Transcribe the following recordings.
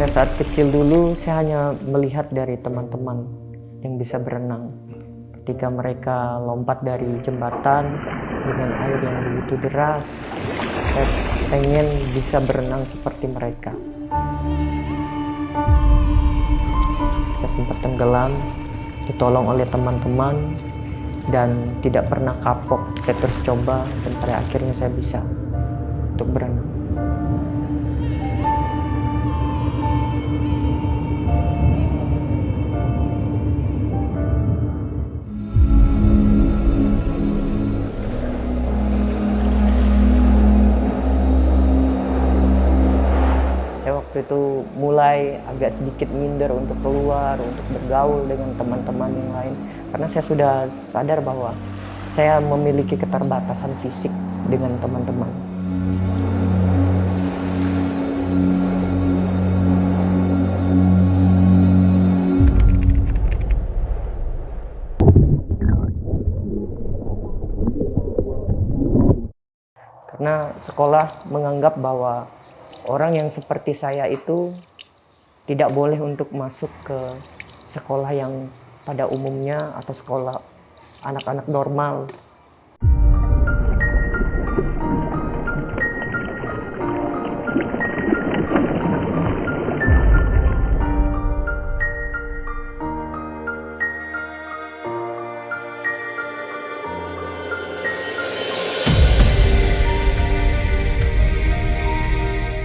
Pada saat kecil dulu saya hanya melihat dari teman-teman yang bisa berenang. Ketika mereka lompat dari jembatan dengan air yang begitu deras, saya pengen bisa berenang seperti mereka. Saya sempat tenggelam, ditolong oleh teman-teman, dan tidak pernah kapok. Saya terus coba dan pada akhirnya saya bisa untuk berenang. Saya waktu itu mulai agak sedikit minder untuk keluar, untuk bergaul dengan teman-teman yang lain. Karena saya sudah sadar bahwa saya memiliki keterbatasan fisik dengan teman-teman. Karena sekolah menganggap bahwa orang yang seperti saya itu tidak boleh untuk masuk ke sekolah yang pada umumnya atau sekolah anak-anak normal.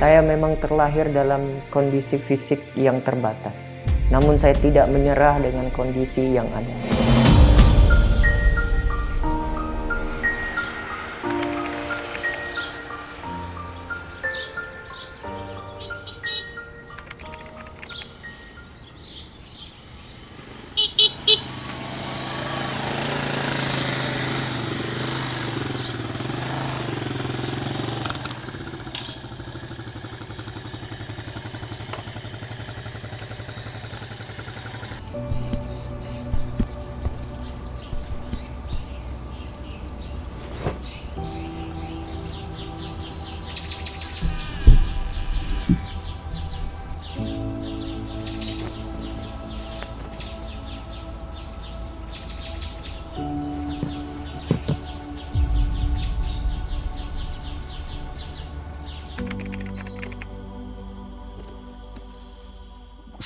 Saya memang terlahir dalam kondisi fisik yang terbatas. Namun saya tidak menyerah dengan kondisi yang ada.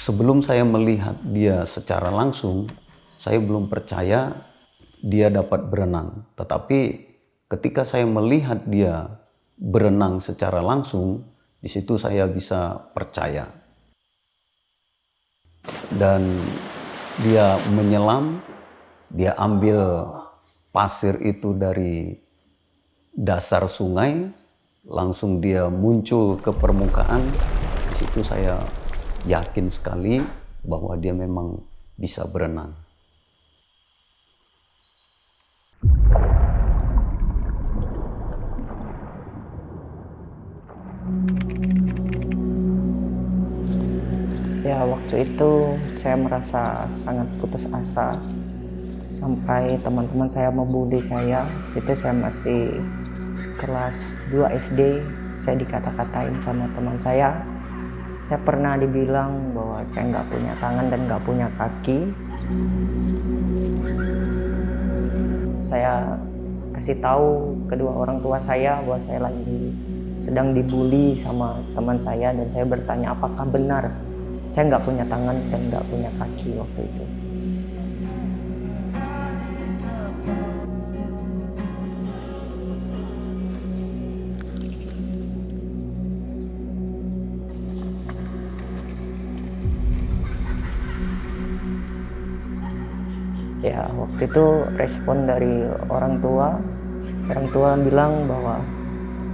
Sebelum saya melihat dia secara langsung, saya belum percaya dia dapat berenang. Tetapi ketika saya melihat dia berenang secara langsung, di situ saya bisa percaya. Dan dia menyelam, dia ambil pasir itu dari dasar sungai, langsung dia muncul ke permukaan. Di situ saya yakin sekali bahwa dia memang bisa berenang. Ya, waktu itu saya merasa sangat putus asa. Sampai teman-teman saya membuli saya. Itu saya masih kelas 2 SD. Saya dikata-katain sama teman saya. Saya pernah dibilang bahwa saya nggak punya tangan dan nggak punya kaki. Saya kasih tahu kedua orang tua saya bahwa saya lagi sedang dibully sama teman saya, dan saya bertanya apakah benar saya nggak punya tangan dan nggak punya kaki waktu itu. Ya, waktu itu respon dari orang tua bilang bahwa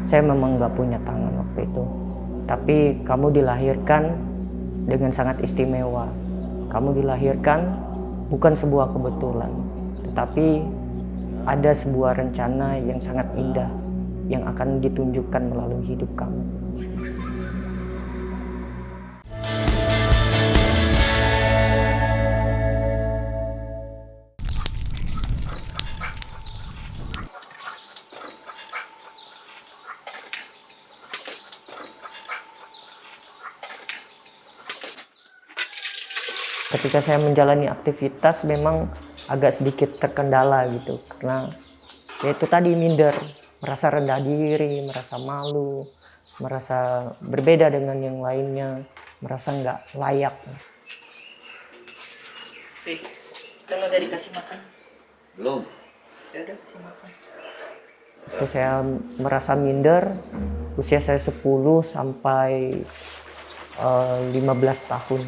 saya memang nggak punya tangan waktu itu. Tapi kamu dilahirkan dengan sangat istimewa. Kamu dilahirkan bukan sebuah kebetulan, tetapi ada sebuah rencana yang sangat indah yang akan ditunjukkan melalui hidup kamu. ketika saya menjalani aktivitas memang agak sedikit terkendala gitu, karena ya itu tadi minder, merasa rendah diri, merasa malu, merasa berbeda dengan yang lainnya, merasa nggak layak. Kan udah dikasih makan? Belum. Ya udah kasih makan. Terus saya merasa minder, usia saya 10 sampai 15 tahun.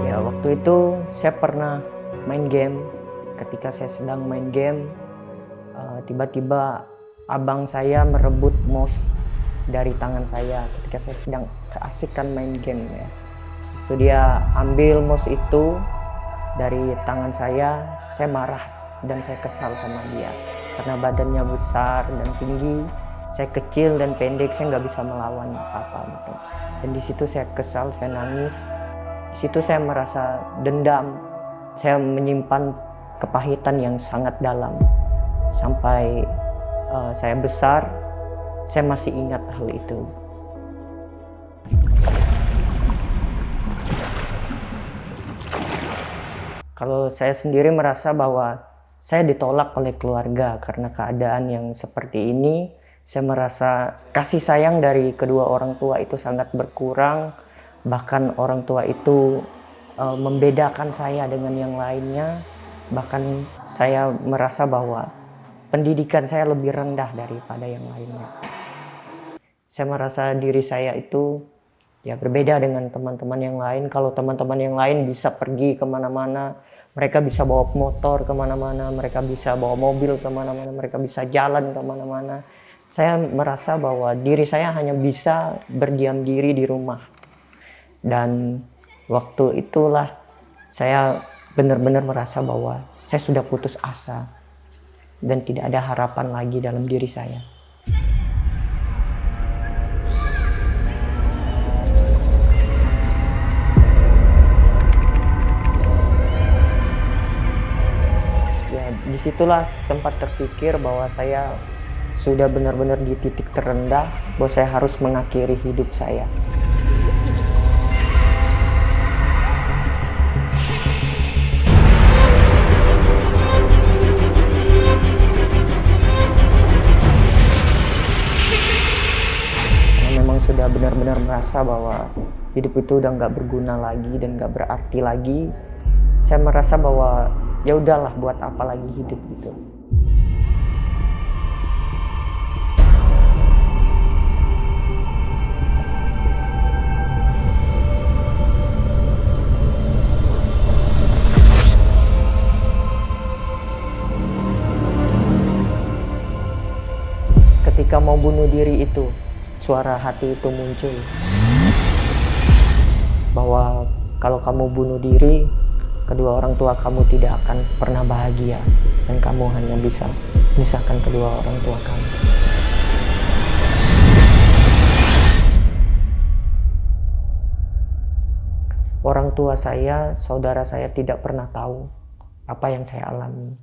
Ya, waktu itu saya pernah main game. Ketika saya sedang main game, tiba-tiba abang saya merebut mouse dari tangan saya ketika saya sedang keasikan main game ya. Itu dia ambil mouse itu dari tangan saya marah dan saya kesal sama dia. Karena badannya besar dan tinggi, saya kecil dan pendek, saya nggak bisa melawan apa-apa gitu. Dan di situ saya kesal, saya nangis. Di situ saya merasa dendam, saya menyimpan kepahitan yang sangat dalam. Sampai saya besar, saya masih ingat hal itu. Kalau saya sendiri merasa bahwa saya ditolak oleh keluarga karena keadaan yang seperti ini. Saya merasa kasih sayang dari kedua orang tua itu sangat berkurang. Bahkan orang tua itu membedakan saya dengan yang lainnya. Bahkan saya merasa bahwa pendidikan saya lebih rendah daripada yang lainnya. Saya merasa diri saya itu ya berbeda dengan teman-teman yang lain. Kalau teman-teman yang lain bisa pergi kemana-mana, mereka bisa bawa motor kemana-mana, mereka bisa bawa mobil kemana-mana, mereka bisa jalan kemana-mana. Saya merasa bahwa diri saya hanya bisa berdiam diri di rumah. Dan waktu itulah saya benar-benar merasa bahwa saya sudah putus asa dan tidak ada harapan lagi dalam diri saya. Ya, disitulah sempat terpikir bahwa saya sudah benar-benar di titik terendah, bahwa saya harus mengakhiri hidup saya. Memang sudah benar-benar merasa bahwa hidup itu udah nggak berguna lagi dan nggak berarti lagi. Saya merasa bahwa ya udahlah, buat apa lagi hidup gitu. Ketika mau bunuh diri itu, suara hati itu muncul bahwa kalau kamu bunuh diri, kedua orang tua kamu tidak akan pernah bahagia dan kamu hanya bisa memisahkan kedua orang tua kamu. Orang tua saya, saudara saya tidak pernah tahu apa yang saya alami.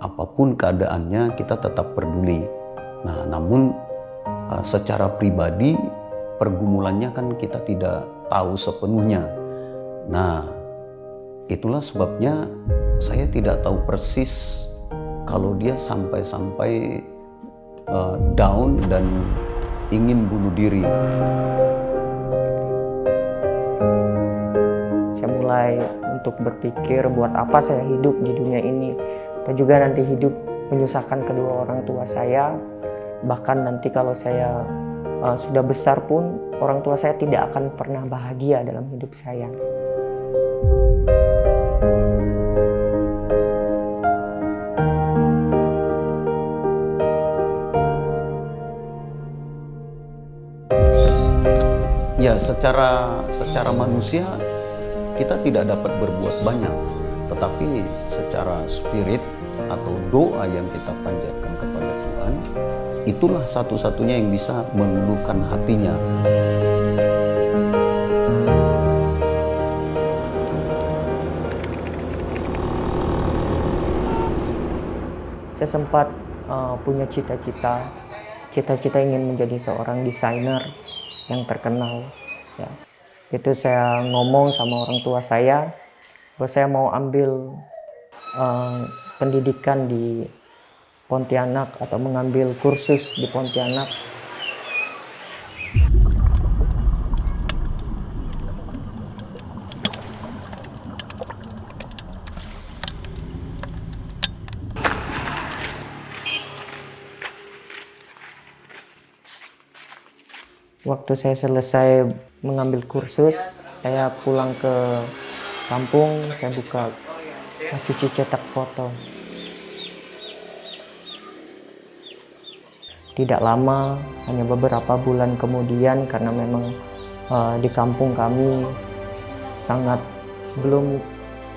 Apapun keadaannya kita tetap peduli. Nah, namun secara pribadi pergumulannya kan kita tidak tahu sepenuhnya. Nah, itulah sebabnya saya tidak tahu persis kalau dia sampai-sampai down dan ingin bunuh diri. Saya mulai untuk berpikir buat apa saya hidup di dunia ini. Atau juga nanti hidup menyusahkan kedua orang tua saya. Bahkan nanti kalau saya sudah besar pun, orang tua saya tidak akan pernah bahagia dalam hidup saya. secara manusia kita tidak dapat berbuat banyak, tetapi secara spirit atau doa yang kita panjatkan kepada Tuhan, itulah satu-satunya yang bisa meluluhkan hatinya. Saya sempat punya cita-cita ingin menjadi seorang desainer yang terkenal. Ya. Itu saya ngomong sama orang tua saya bahwa saya mau ambil pendidikan di Pontianak atau mengambil kursus di Pontianak. Waktu saya selesai mengambil kursus, saya pulang ke kampung, saya buka cuci cetak foto. Tidak lama, hanya beberapa bulan kemudian, karena memang di kampung kami sangat belum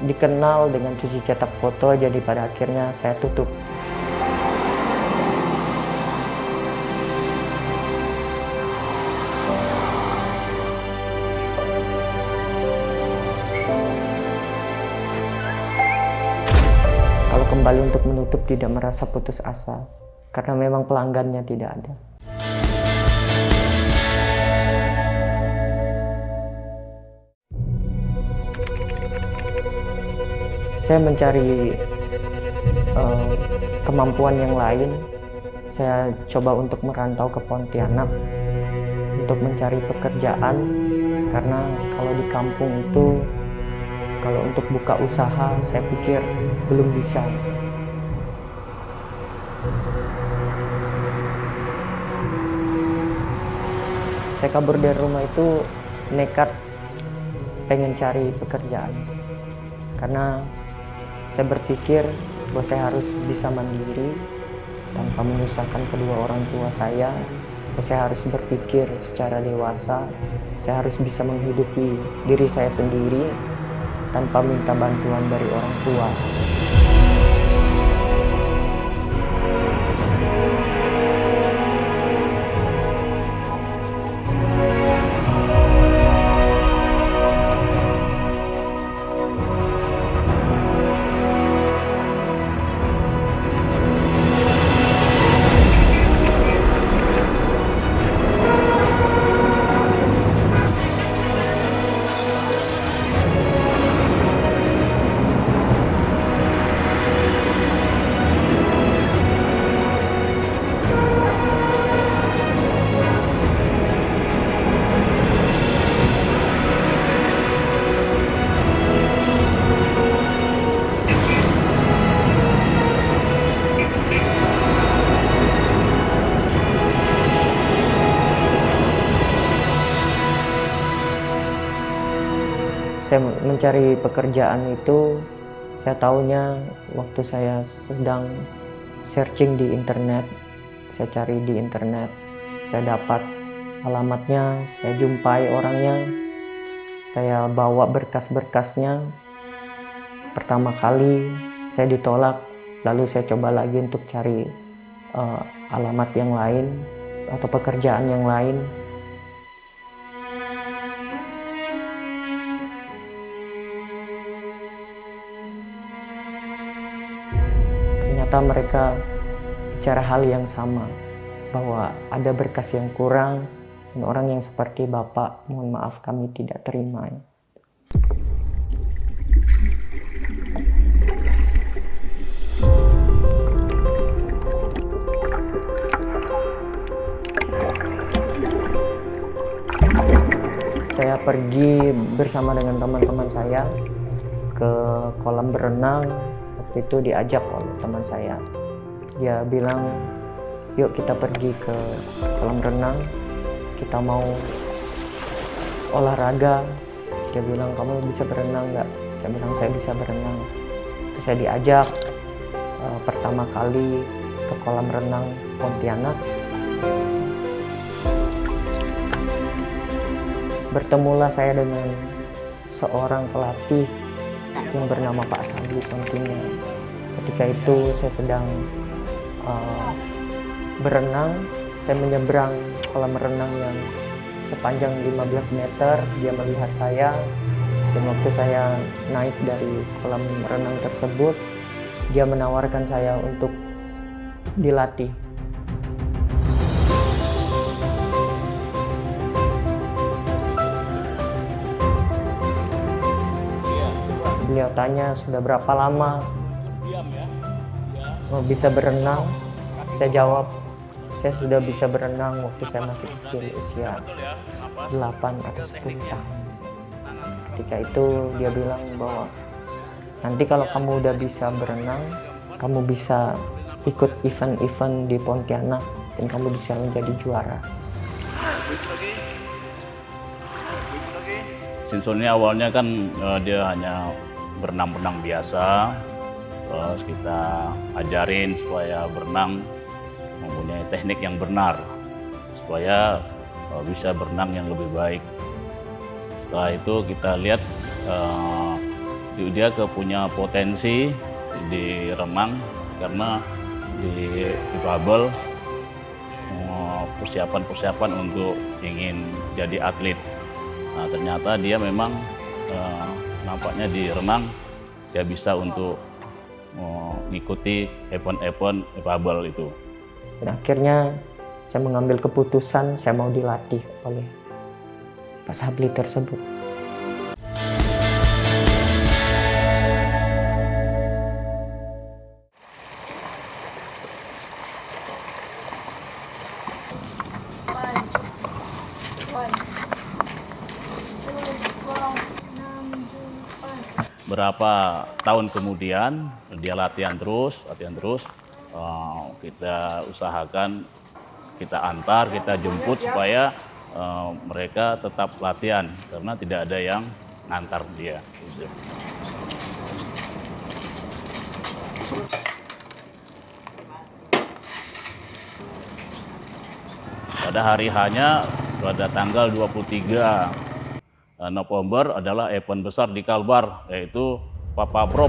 dikenal dengan cuci cetak foto, jadi pada akhirnya saya tutup. Kalau kembali untuk menutup, tidak merasa putus asa, karena memang pelanggannya tidak ada. Saya mencari kemampuan yang lain. Saya coba untuk merantau ke Pontianak untuk mencari pekerjaan, karena kalau di kampung itu kalau untuk buka usaha saya pikir belum bisa. Saya kabur dari rumah itu nekat pengen cari pekerjaan, karena saya berpikir bahwa saya harus bisa mandiri tanpa menyusahkan kedua orang tua saya. Saya harus berpikir secara dewasa, saya harus bisa menghidupi diri saya sendiri tanpa minta bantuan dari orang tua. Saya mencari pekerjaan itu, saya tahunya waktu saya sedang searching di internet. Saya cari di internet, saya dapat alamatnya, saya jumpai orangnya, saya bawa berkas-berkasnya. Pertama kali saya ditolak, lalu saya coba lagi untuk cari alamat yang lain atau pekerjaan yang lain. Ternyata mereka bicara hal yang sama, bahwa ada berkas yang kurang dan orang yang seperti Bapak, mohon maaf kami tidak terima. Saya pergi bersama dengan teman-teman saya ke kolam berenang. Waktu itu diajak oleh teman saya. Dia bilang, yuk kita pergi ke kolam renang, kita mau olahraga. Dia bilang, kamu bisa berenang nggak? Saya bilang, saya bisa berenang. Terus saya diajak pertama kali ke kolam renang Pontianak. bertemulah saya dengan seorang pelatih yang bernama Pak Sabli tentunya. Ketika itu saya sedang berenang, saya menyeberang kolam renang yang sepanjang 15 meter. Dia melihat saya, dan waktu saya naik dari kolam renang tersebut, dia menawarkan saya untuk dilatih. Beliau tanya sudah berapa lama bisa berenang. Saya jawab, saya sudah bisa berenang waktu saya masih kecil, usia 8 atau 10 tahun. Ketika itu dia bilang bahwa nanti kalau kamu udah bisa berenang, kamu bisa ikut event-event di Pontianak dan kamu bisa menjadi juara. Simpson ini awalnya kan dia hanya berenang-berenang biasa, terus kita ajarin supaya berenang mempunyai teknik yang benar, supaya bisa berenang yang lebih baik. Setelah itu kita lihat dia punya potensi di renang, karena di Babel persiapan untuk ingin jadi atlet. Nah, ternyata dia memang nampaknya di renang dia bisa untuk mengikuti event-event Babel itu. Dan akhirnya saya mengambil keputusan saya mau dilatih oleh Pak Sabli tersebut. Berapa tahun kemudian dia latihan terus, kita usahakan, kita antar, kita jemput supaya mereka tetap latihan, karena tidak ada yang ngantar dia. Gitu. Pada hari hanya pada tanggal 23 November adalah event besar di Kalbar, yaitu Papa Prop.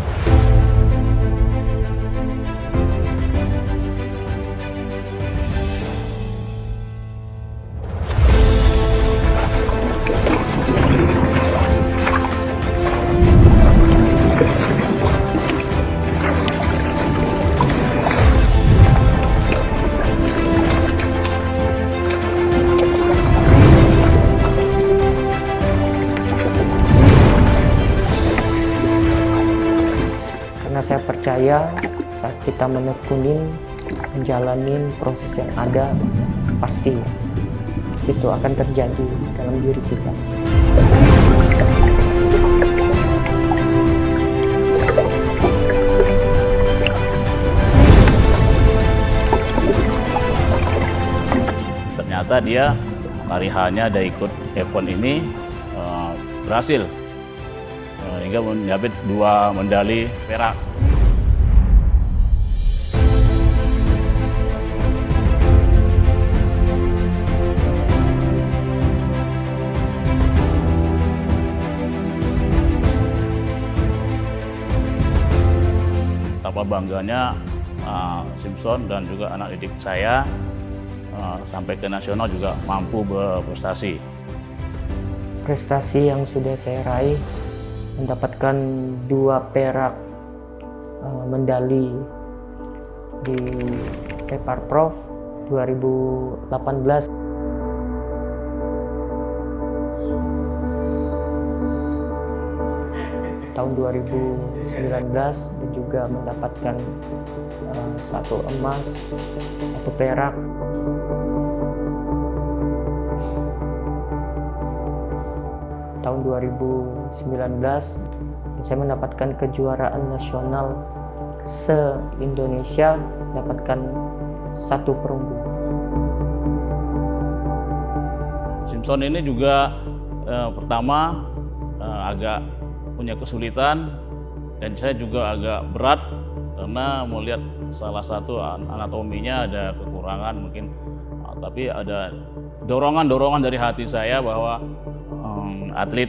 Karena saya percaya saat kita menekunin, menjalanin proses yang ada, pasti itu akan terjadi dalam diri kita. Ternyata dia hari hanya ada ikut event ini, berhasil hingga mendapat 2 medali perak. Betapa bangganya Simpson dan juga anak didik saya sampai ke nasional juga mampu berprestasi. Prestasi yang sudah saya raih, mendapatkan 2 perak medali di Eparprof 2018. Tahun 2019 dan juga mendapatkan 1 emas, 1 perak. Tahun 2019 saya mendapatkan kejuaraan nasional se-Indonesia, mendapatkan 1 perunggu. Simpson ini juga pertama agak punya kesulitan, dan saya juga agak berat karena melihat salah satu anatominya ada kekurangan mungkin, tapi ada dorongan dari hati saya bahwa atlet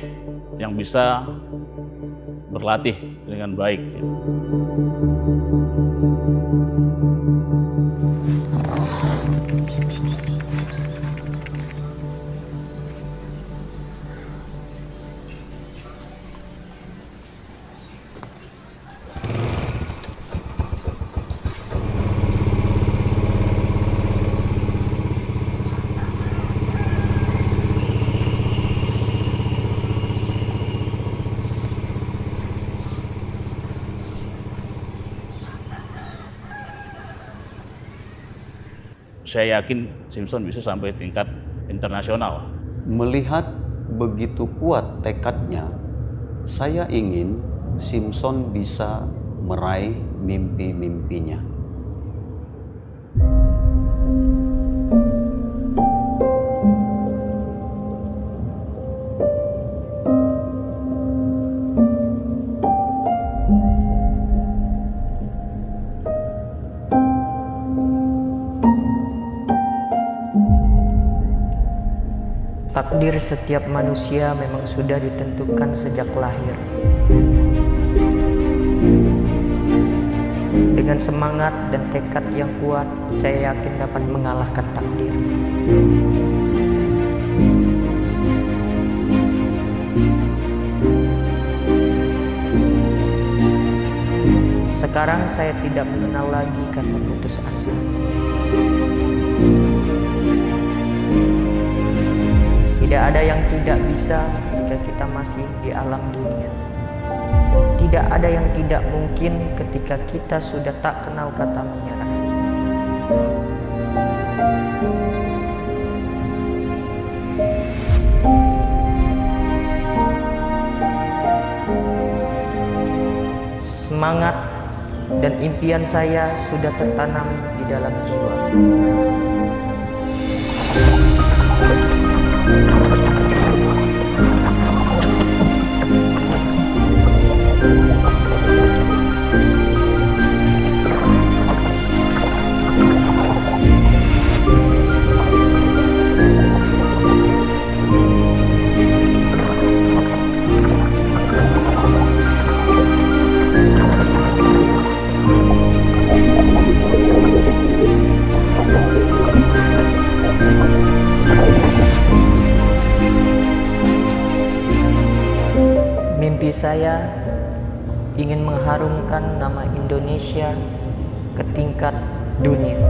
yang bisa berlatih dengan baik. Saya yakin Simpson bisa sampai tingkat internasional. Melihat begitu kuat tekadnya, saya ingin Simpson bisa meraih mimpi-mimpinya. Takdir setiap manusia memang sudah ditentukan sejak lahir. Dengan semangat dan tekad yang kuat, saya yakin dapat mengalahkan takdir. Sekarang saya tidak mengenal lagi kata putus asa. Tidak ada yang tidak bisa ketika kita masih di alam dunia. Tidak ada yang tidak mungkin ketika kita sudah tak kenal kata menyerah. Semangat dan impian saya sudah tertanam di dalam jiwa. Mimpi saya ingin mengharumkan nama Indonesia ke tingkat dunia.